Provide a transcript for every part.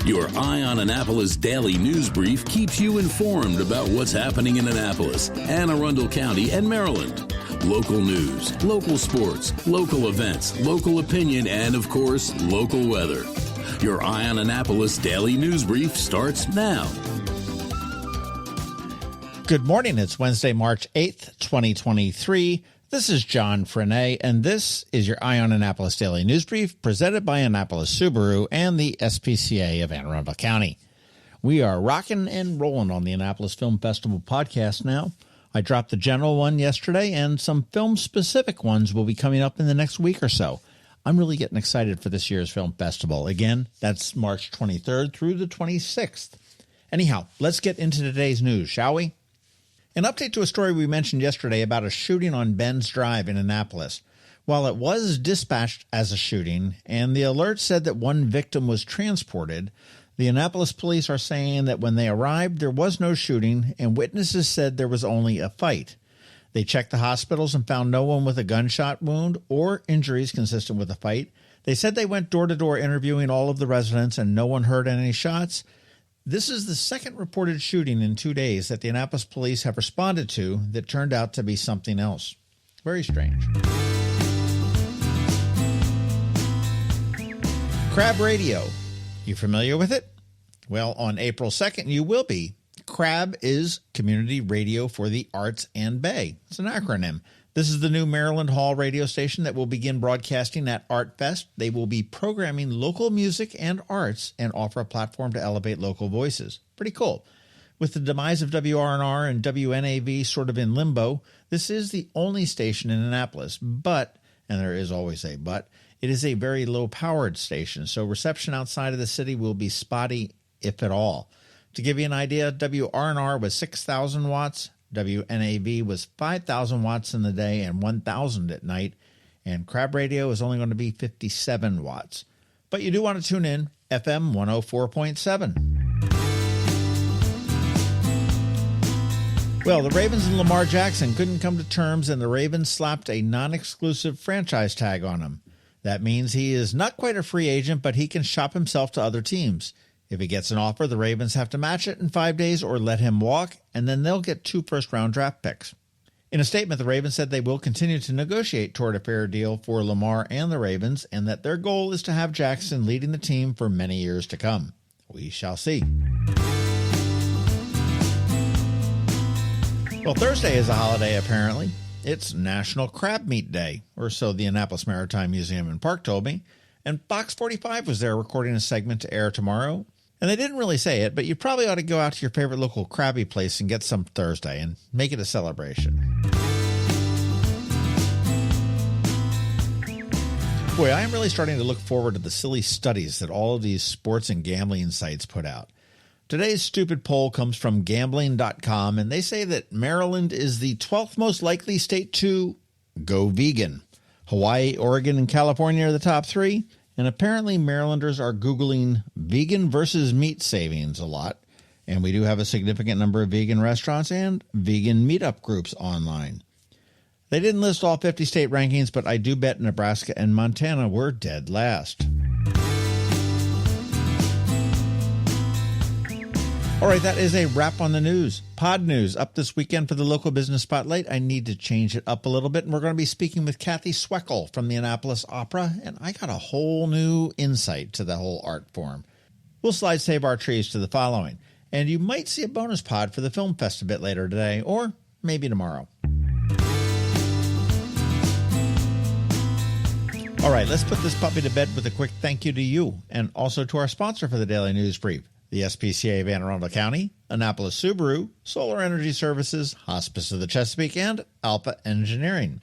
Your Eye on Annapolis daily news brief keeps you informed about what's happening in Annapolis, Anne Arundel County, and Maryland. Local news, local sports, local events, local opinion, and, of course, local weather. Your Eye on Annapolis daily news brief starts now. Good morning. It's Wednesday, March 8th, 2023. This is John Frenaye, and this is your Eye on Annapolis Daily News Brief presented by Annapolis Subaru and the SPCA of Anne Arundel County. We are rocking and rolling on the Annapolis Film Festival podcast now. I dropped the general one yesterday, and some film-specific ones will be coming up in the next week or so. I'm really getting excited for this year's film festival. Again, that's March 23rd through the 26th. Anyhow, let's get into today's news, shall we? An update to a story we mentioned yesterday about a shooting on Ben's Drive in Annapolis. While it was dispatched as a shooting, and the alert said that one victim was transported, the Annapolis police are saying that when they arrived, there was no shooting, and witnesses said there was only a fight. They checked the hospitals and found no one with a gunshot wound or injuries consistent with a fight. They said they went door-to-door interviewing all of the residents, and no one heard any shots. This is the second reported shooting in 2 days that the Annapolis police have responded to that turned out to be something else. Very strange. CRAB Radio. You familiar with it? Well, on April 2nd, you will be. CRAB is Community Radio for the Arts and Bay. It's an acronym. This is the new Maryland Hall radio station that will begin broadcasting at Art Fest. They will be programming local music and arts and offer a platform to elevate local voices. Pretty cool. With the demise of WRNR and WNAV sort of in limbo, this is the only station in Annapolis. But, and there is always a but, it is a very low-powered station, so reception outside of the city will be spotty, if at all. To give you an idea, WRNR was 6,000 watts. WNAV was 5,000 watts in the day and 1,000 at night, and CRAB Radio is only going to be 57 watts. But you do want to tune in, FM 104.7. Well, the Ravens and Lamar Jackson couldn't come to terms, and the Ravens slapped a non-exclusive franchise tag on him. That means he is not quite a free agent, but he can shop himself to other teams. If he gets an offer, the Ravens have to match it in 5 days or let him walk, and then they'll get 2 first-round draft picks. In a statement, the Ravens said they will continue to negotiate toward a fair deal for Lamar and the Ravens, and that their goal is to have Jackson leading the team for many years to come. We shall see. Well, Thursday is a holiday, apparently. It's National Crab Meat Day, or so the Annapolis Maritime Museum and Park told me, and Fox 45 was there recording a segment to air tomorrow. And they didn't really say it, but you probably ought to go out to your favorite local crabby place and get some Thursday and make it a celebration. Boy, I am really starting to look forward to the silly studies that all of these sports and gambling sites put out. Today's stupid poll comes from gambling.com, and they say that Maryland is the 12th most likely state to go vegan. Hawaii, Oregon, and California are the top 3. And apparently Marylanders are Googling vegan versus meat savings a lot. And we do have a significant number of vegan restaurants and vegan meetup groups online. They didn't list all 50 state rankings, but I do bet Nebraska and Montana were dead last. All right, that is a wrap on the news. Pod News up this weekend for the local business spotlight. I need to change it up a little bit, and we're going to be speaking with Kathy Sweckel from the Annapolis Opera, and I got a whole new insight to the whole art form. We'll slide Save Our Trees to the following, and you might see a bonus pod for the Film Fest a bit later today, or maybe tomorrow. All right, let's put this puppy to bed with a quick thank you to you, and also to our sponsor for the Daily News Brief, the SPCA of Anne Arundel County, Annapolis Subaru, Solar Energy Services, Hospice of the Chesapeake, and Alpha Engineering.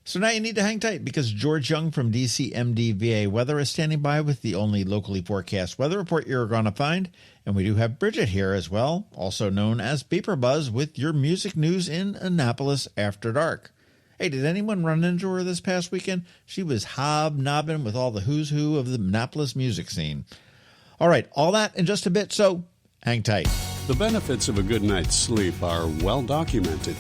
So now you need to hang tight because George Young from DCMD VA Weather is standing by with the only locally forecast weather report you're going to find. And we do have Bridget here as well, also known as BeeprBuzz, with your music news in Annapolis After Dark. Hey, did anyone run into her this past weekend? She was hobnobbing with all the who's who of the Annapolis music scene. All right, all that in just a bit, so hang tight. The benefits of a good night's sleep are well documented.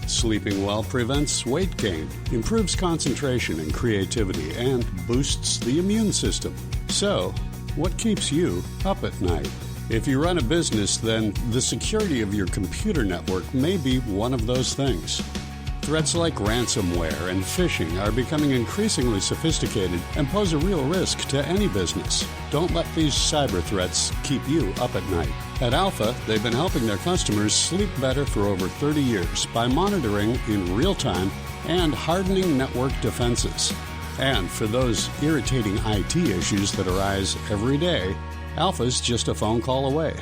Sleeping well prevents weight gain, improves concentration and creativity, and boosts the immune system. So, what keeps you up at night. If you run a business, then the security of your computer network may be one of those things. Threats like ransomware and phishing are becoming increasingly sophisticated and pose a real risk to any business. Don't let these cyber threats keep you up at night. At Alpha, they've been helping their customers sleep better for over 30 years by monitoring in real time and hardening network defenses. And for those irritating IT issues that arise every day, Alpha's just a phone call away,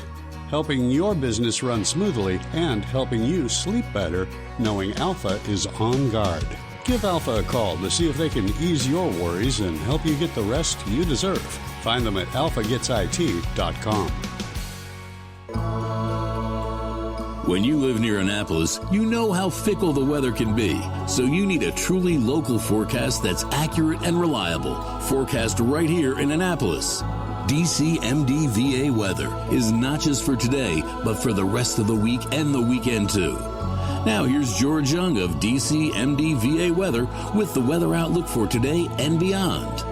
helping your business run smoothly and helping you sleep better knowing Alpha is on guard. Give Alpha a call to see if they can ease your worries and help you get the rest you deserve. Find them at alphagetsit.com. When you live near Annapolis, you know how fickle the weather can be. So you need a truly local forecast that's accurate and reliable. Forecast right here in Annapolis. DCMDVA weather is not just for today, but for the rest of the week and the weekend too. Now here's George Young of DCMDVA weather with the weather outlook for today and beyond.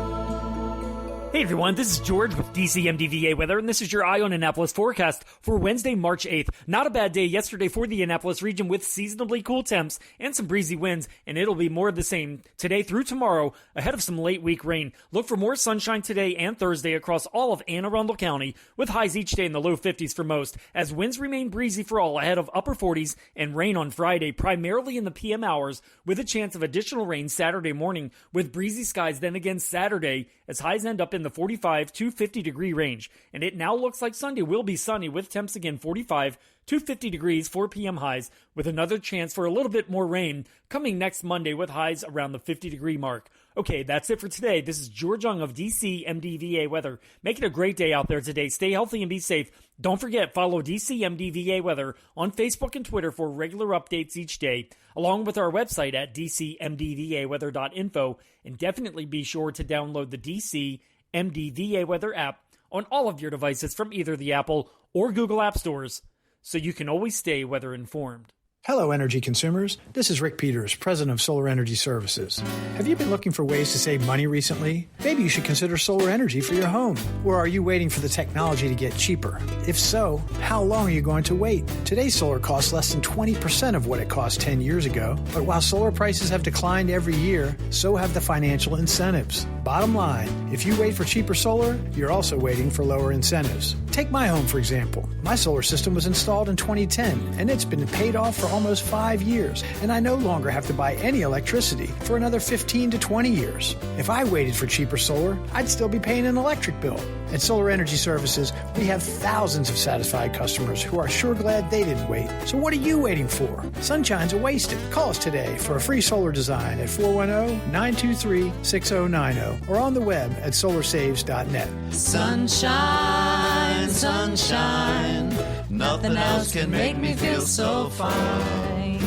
Hey everyone, this is George with DCMDVA Weather, and this is your Eye on Annapolis forecast for Wednesday, March 8th. Not a bad day yesterday for the Annapolis region with seasonably cool temps and some breezy winds, and it'll be more of the same today through tomorrow ahead of some late week rain. Look for more sunshine today and Thursday across all of Anne Arundel County with highs each day in the low 50s for most, as winds remain breezy for all ahead of upper 40s and rain on Friday, primarily in the PM hours with a chance of additional rain Saturday morning with breezy skies then again Saturday as highs end up in the 45 to 50 degree range. And it now looks like Sunday will be sunny with temps again 45 to 50 degrees, 4 p.m. highs, with another chance for a little bit more rain coming next Monday with highs around the 50 degree mark. Okay, that's it for today. This is George Young of DCMDVA Weather. Make it a great day out there today. Stay healthy and be safe. Don't forget, follow DCMDVA Weather on Facebook and Twitter for regular updates each day, along with our website at dcmdvaweather.info, and definitely be sure to download the DCMDVA Weather app on all of your devices from either the Apple or Google App Stores, so you can always stay weather informed. Hello, energy consumers. This is Rick Peters, president of Solar Energy Services. Have you been looking for ways to save money recently? Maybe you should consider solar energy for your home. Or are you waiting for the technology to get cheaper? If so, how long are you going to wait? Today's solar costs less than 20% of what it cost 10 years ago. But while solar prices have declined every year, so have the financial incentives. Bottom line, if you wait for cheaper solar, you're also waiting for lower incentives. Take my home, for example. My solar system was installed in 2010, and it's been paid off for almost 5 years, and I no longer have to buy any electricity for another 15 to 20 years. If I waited for cheaper solar, I'd still be paying an electric bill. At Solar Energy Services, we have thousands of satisfied customers who are sure glad they didn't wait. So what are you waiting for? Sunshine's a wasted. Call us today for a free solar design at 410-923-6090 or on the web at solarsaves.net. Sunshine, sunshine, nothing else can make me feel so fine.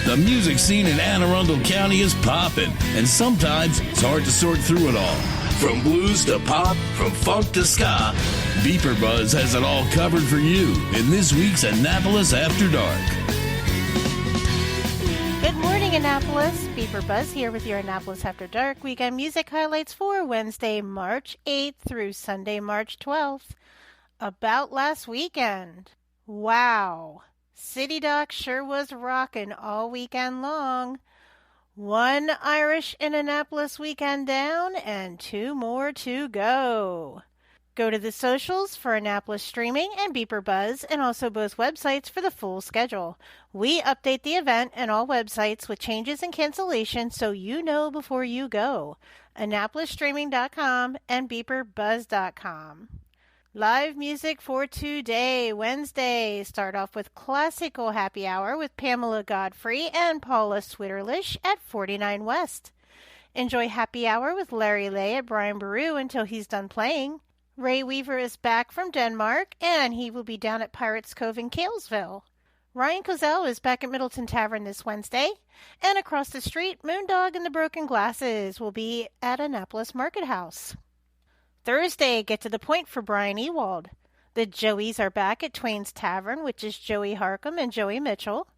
The music scene in Anne Arundel County is popping, and sometimes it's hard to sort through it all. From blues to pop, from funk to ska, BeeprBuzz has it all covered for you in this week's Annapolis After Dark. Good morning, Annapolis. BeeprBuzz here with your Annapolis After Dark weekend music highlights for Wednesday, March 8th through Sunday, March 12th. About last weekend. Wow. City Dock sure was rockin' all weekend long. One Irish in Annapolis weekend down and 2 more to go. Go to the socials for Annapolis Streaming and BeeprBuzz, and also both websites for the full schedule. We update the event and all websites with changes and cancellations so you know before you go. AnnapolisStreaming.com and BeeprBuzz.com. Live music for today, Wednesday. Start off with Classical Happy Hour with Pamela Godfrey and Paula Switterlish at 49 West. Enjoy Happy Hour with Larry Lay at Brian Baru until he's done playing. Ray Weaver is back from Denmark, and he will be down at Pirates Cove in Kalesville. Ryan Cozell is back at Middleton Tavern this Wednesday, and across the street, Moondog and the Broken Glasses will be at Annapolis Market House. Thursday, get to the point for Brian Ewald. The Joeys are back at Twain's Tavern, which is Joey Harcum and Joey Mitchell.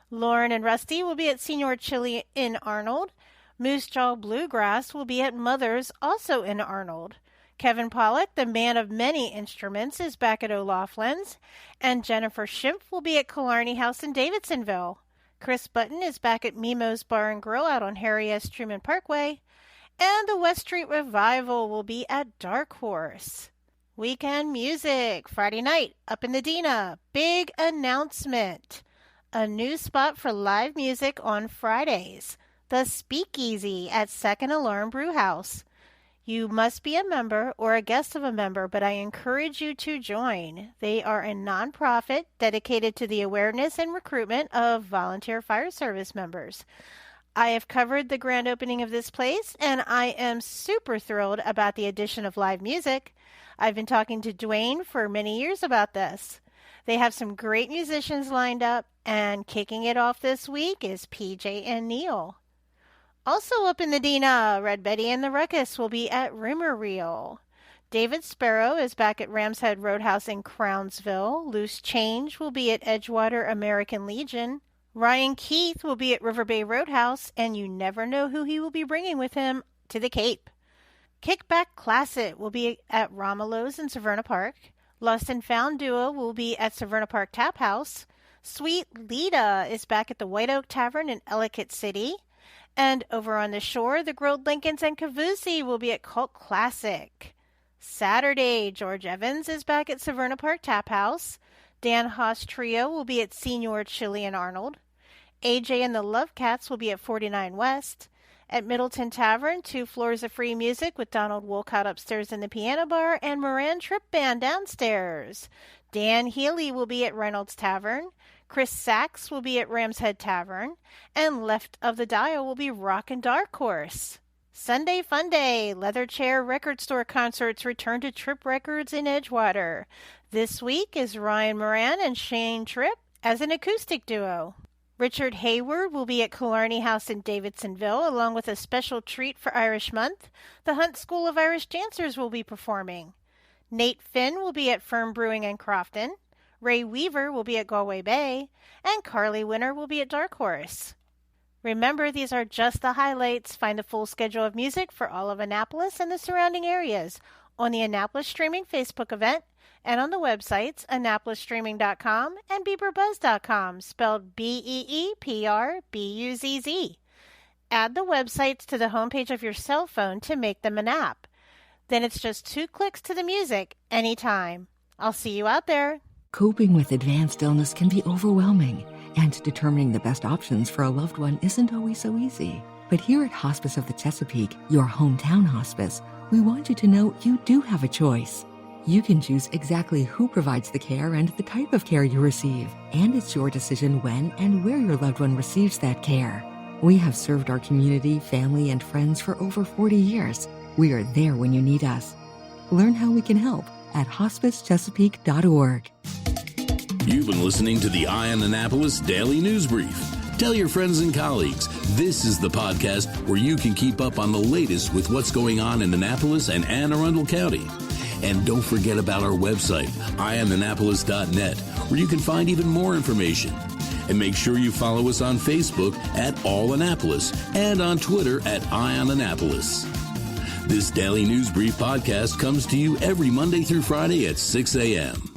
Lauren and Rusty will be at Senior Chili in Arnold. Moose Jaw Bluegrass will be at Mother's, also in Arnold. Kevin Pollak, the man of many instruments, is back at O'Loughlin's, and Jennifer Schimpf will be at Killarney House in Davidsonville. Chris Button is back at Mimo's Bar and Grill out on Harry S. Truman Parkway, and the West Street Revival will be at Dark Horse. Weekend music, Friday night, up in the Dina. Big announcement. A new spot for live music on Fridays. The Speakeasy at Second Alarm Brewhouse. You must be a member or a guest of a member, but I encourage you to join. They are a nonprofit dedicated to the awareness and recruitment of volunteer fire service members. I have covered the grand opening of this place, and I am super thrilled about the addition of live music. I've been talking to Dwayne for many years about this. They have some great musicians lined up, and kicking it off this week is PJ and Neil. Also up in the Dina, Red Betty and the Ruckus will be at Rimmer Reel. David Sparrow is back at Ram's Head Roadhouse in Crownsville. Loose Change will be at Edgewater American Legion. Ryan Keith will be at River Bay Roadhouse, and you never know who he will be bringing with him to the Cape. Kickback Classic will be at Romelo's in Severna Park. Lost and Found Duo will be at Severna Park Tap House. Sweet Lita is back at the White Oak Tavern in Ellicott City. And over on the shore, the Grilled Lincolns and Cavussi will be at Cult Classic. Saturday, George Evans is back at Severna Park Tap House. Dan Haas Trio will be at Senior Chili in Arnold. AJ and the Love Cats will be at 49 West. At Middleton Tavern, 2 floors of free music with Donald Wolcott upstairs in the piano bar and Moran Trip Band downstairs. Dan Healy will be at Reynolds Tavern. Chris Sachs will be at Ram's Head Tavern, and Left of the Dial will be Rockin' Dark Horse. Sunday Fun Day, Leather Chair Record Store concerts return to Tripp Records in Edgewater. This week is Ryan Moran and Shane Tripp as an acoustic duo. Richard Hayward will be at Killarney House in Davidsonville, along with a special treat for Irish Month. The Hunt School of Irish Dancers will be performing. Nate Finn will be at Firm Brewing in Crofton. Ray Weaver will be at Galway Bay, and Carly Winter will be at Dark Horse. Remember, these are just the highlights. Find the full schedule of music for all of Annapolis and the surrounding areas on the Annapolis Streaming Facebook event and on the websites AnnapolisStreaming.com and BeeprBuzz.com, spelled BeeprBuzz. Add the websites to the homepage of your cell phone to make them an app. Then it's just 2 clicks to the music anytime. I'll see you out there. Coping with advanced illness can be overwhelming, and determining the best options for a loved one isn't always so easy. But here at Hospice of the Chesapeake, your hometown hospice, we want you to know you do have a choice. You can choose exactly who provides the care and the type of care you receive, and it's your decision when and where your loved one receives that care. We have served our community, family, and friends for over 40 years. We are there when you need us. Learn how we can help at hospicechesapeake.org. You've been listening to the Eye on Annapolis Daily News Brief. Tell your friends and colleagues, this is the podcast where you can keep up on the latest with what's going on in Annapolis and Anne Arundel County. And don't forget about our website, eyeonannapolis.net, where you can find even more information. And make sure you follow us on Facebook at All Annapolis and on Twitter at Eye on Annapolis. This Daily News Brief podcast comes to you every Monday through Friday at 6 a.m.